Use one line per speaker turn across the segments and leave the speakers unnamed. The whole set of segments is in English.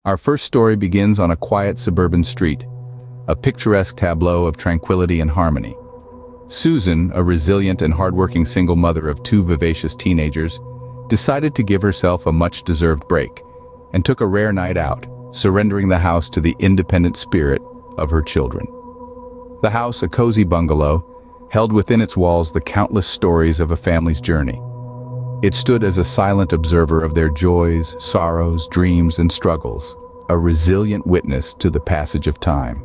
Our first story begins on a quiet suburban street, a picturesque tableau of tranquility and harmony. Susan, a resilient and hardworking single mother of two vivacious teenagers, decided to give herself a much-deserved break and took a rare night out, surrendering the house to the independent spirit of her children. The house, a cozy bungalow, held within its walls the countless stories of a family's journey. It stood as a silent observer of their joys, sorrows, dreams, and struggles, a resilient witness to the passage of time.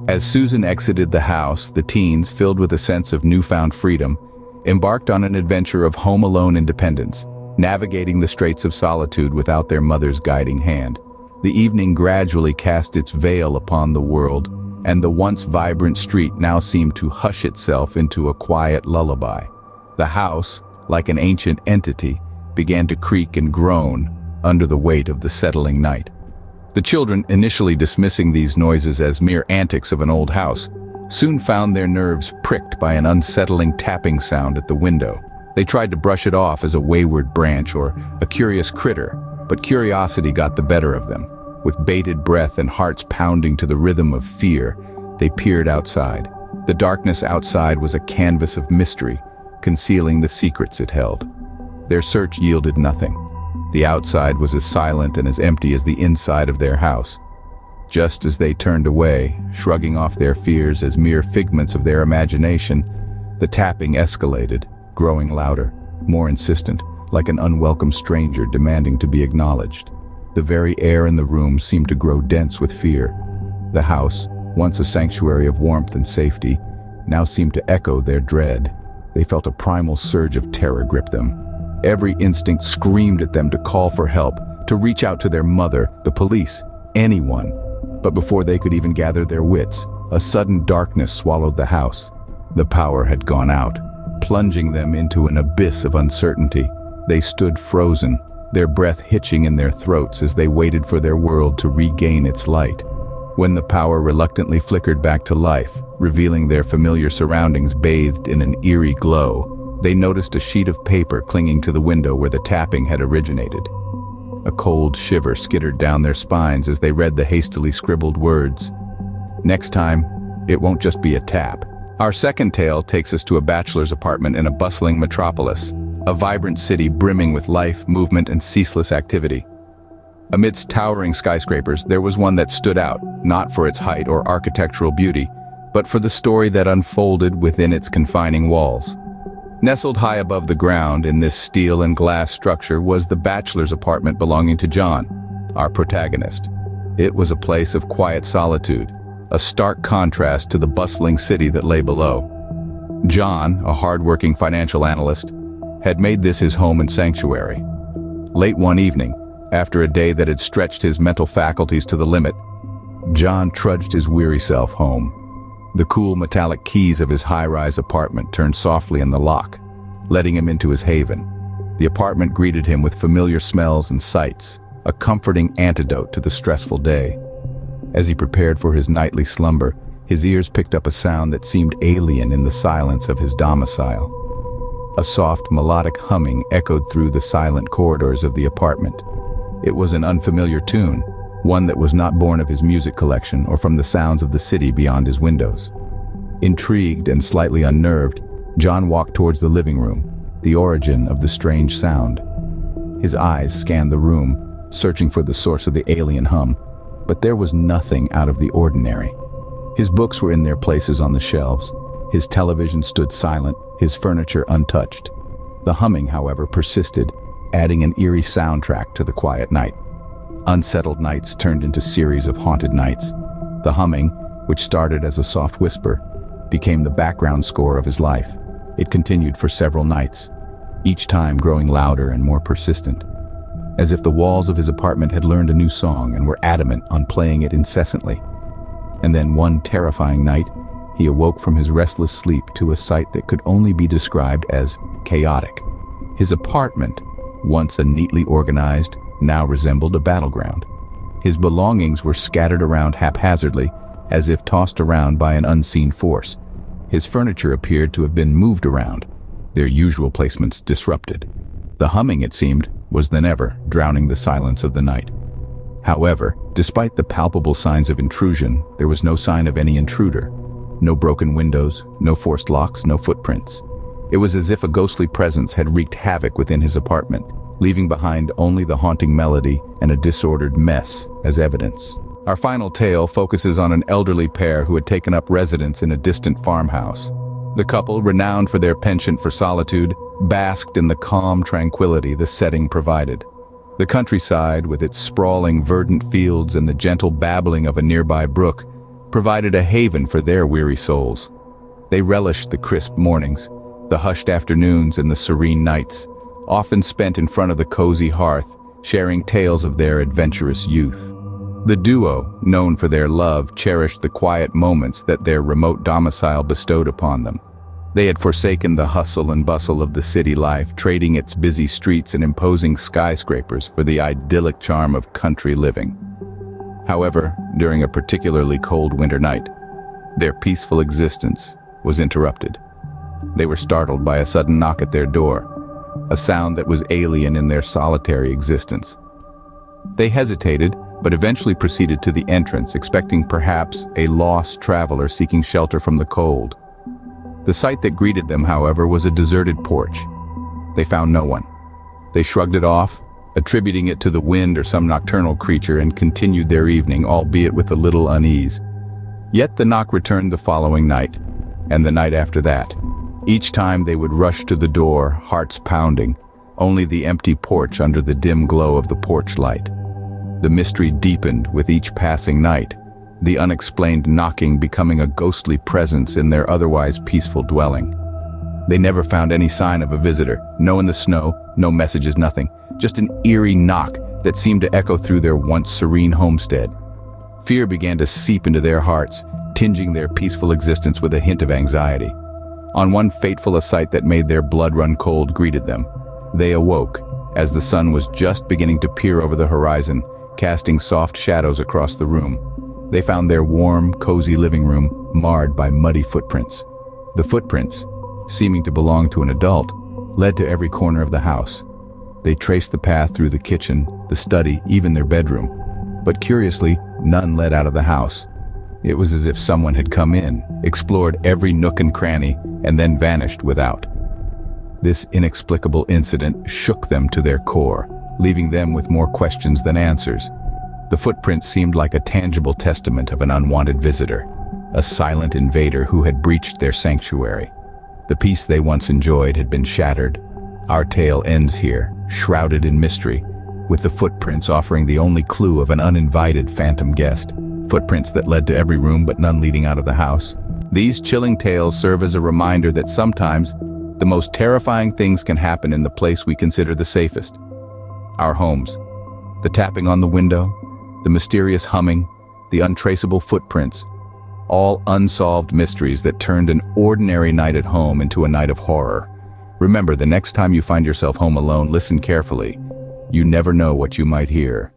As Susan exited the house, the teens, filled with a sense of newfound freedom, embarked on an adventure of home-alone independence, navigating the straits of solitude without their mother's guiding hand. The evening gradually cast its veil upon the world, and the once vibrant street now seemed to hush itself into a quiet lullaby. The house, like an ancient entity, began to creak and groan under the weight of the settling night. The children, initially dismissing these noises as mere antics of an old house, soon found their nerves pricked by an unsettling tapping sound at the window. They tried to brush it off as a wayward branch or a curious critter, but curiosity got the better of them. With bated breath and hearts pounding to the rhythm of fear, they peered outside. The darkness outside was a canvas of mystery, concealing the secrets it held. Their search yielded nothing. The outside was as silent and as empty as the inside of their house. Just as they turned away, shrugging off their fears as mere figments of their imagination, the tapping escalated, growing louder, more insistent, like an unwelcome stranger demanding to be acknowledged. The very air in the room seemed to grow dense with fear. The house, once a sanctuary of warmth and safety, now seemed to echo their dread. They felt a primal surge of terror grip them. Every instinct screamed at them to call for help, to reach out to their mother, the police, anyone. But before they could even gather their wits, a sudden darkness swallowed the house. The power had gone out, plunging them into an abyss of uncertainty. They stood frozen, their breath hitching in their throats as they waited for their world to regain its light. When the power reluctantly flickered back to life, revealing their familiar surroundings bathed in an eerie glow, they noticed a sheet of paper clinging to the window where the tapping had originated. A cold shiver skittered down their spines as they read the hastily scribbled words. Next time, it won't just be a tap. Our second tale takes us to a bachelor's apartment in a bustling metropolis, a vibrant city brimming with life, movement, and ceaseless activity. Amidst towering skyscrapers, there was one that stood out, not for its height or architectural beauty, but for the story that unfolded within its confining walls. Nestled high above the ground in this steel and glass structure was the bachelor's apartment belonging to John, our protagonist. It was a place of quiet solitude, a stark contrast to the bustling city that lay below. John, a hard-working financial analyst, had made this his home and sanctuary. Late one evening, after a day that had stretched his mental faculties to the limit, John trudged his weary self home. The cool metallic keys of his high-rise apartment turned softly in the lock, letting him into his haven. The apartment greeted him with familiar smells and sights, a comforting antidote to the stressful day. As he prepared for his nightly slumber, his ears picked up a sound that seemed alien in the silence of his domicile. A soft, melodic humming echoed through the silent corridors of the apartment. It was an unfamiliar tune, one that was not born of his music collection or from the sounds of the city beyond his windows. Intrigued and slightly unnerved, John walked towards the living room, the origin of the strange sound. His eyes scanned the room, searching for the source of the alien hum, but there was nothing out of the ordinary. His books were in their places on the shelves. His television stood silent, his furniture untouched. The humming, however, persisted, adding an eerie soundtrack to the quiet night. Unsettled nights turned into series of haunted nights. The humming, which started as a soft whisper, became the background score of his life. It continued for several nights, each time growing louder and more persistent, as if the walls of his apartment had learned a new song and were adamant on playing it incessantly. And then one terrifying night, he awoke from his restless sleep to a sight that could only be described as chaotic. His apartment, once a neatly organized, now resembled a battleground. His belongings were scattered around haphazardly, as if tossed around by an unseen force. His furniture appeared to have been moved around, their usual placements disrupted. The humming, it seemed, was than ever, drowning the silence of the night. However, despite the palpable signs of intrusion, there was no sign of any intruder. No broken windows, no forced locks, no footprints. It was as if a ghostly presence had wreaked havoc within his apartment, leaving behind only the haunting melody and a disordered mess as evidence. Our final tale focuses on an elderly pair who had taken up residence in a distant farmhouse. The couple, renowned for their penchant for solitude, basked in the calm tranquility the setting provided. The countryside, with its sprawling verdant fields and the gentle babbling of a nearby brook, provided a haven for their weary souls. They relished the crisp mornings, the hushed afternoons and the serene nights, often spent in front of the cozy hearth, sharing tales of their adventurous youth. The duo, known for their love, cherished the quiet moments that their remote domicile bestowed upon them. They had forsaken the hustle and bustle of the city life, trading its busy streets and imposing skyscrapers for the idyllic charm of country living. However, during a particularly cold winter night, their peaceful existence was interrupted. They were startled by a sudden knock at their door, a sound that was alien in their solitary existence. They hesitated, but eventually proceeded to the entrance, expecting perhaps a lost traveler seeking shelter from the cold. The sight that greeted them, however, was a deserted porch. They found no one. They shrugged it off, attributing it to the wind or some nocturnal creature, and continued their evening, albeit with a little unease. Yet the knock returned the following night, and the night after that. Each time they would rush to the door, hearts pounding, only the empty porch under the dim glow of the porch light. The mystery deepened with each passing night, the unexplained knocking becoming a ghostly presence in their otherwise peaceful dwelling. They never found any sign of a visitor, no in the snow, no messages, nothing, just an eerie knock that seemed to echo through their once serene homestead. Fear began to seep into their hearts, tinging their peaceful existence with a hint of anxiety. On one fateful sight that made their blood run cold greeted them. They awoke, as the sun was just beginning to peer over the horizon, casting soft shadows across the room. They found their warm, cozy living room marred by muddy footprints. The footprints, seeming to belong to an adult, led to every corner of the house. They traced the path through the kitchen, the study, even their bedroom. But curiously, none led out of the house. It was as if someone had come in, explored every nook and cranny, and then vanished without. This inexplicable incident shook them to their core, leaving them with more questions than answers. The footprints seemed like a tangible testament of an unwanted visitor, a silent invader who had breached their sanctuary. The peace they once enjoyed had been shattered. Our tale ends here, shrouded in mystery, with the footprints offering the only clue of an uninvited phantom guest. Footprints that led to every room but none leading out of the house. These chilling tales serve as a reminder that sometimes the most terrifying things can happen in the place we consider the safest. Our homes. The tapping on the window, the mysterious humming, the untraceable footprints, all unsolved mysteries that turned an ordinary night at home into a night of horror. Remember, the next time you find yourself home alone, listen carefully. You never know what you might hear.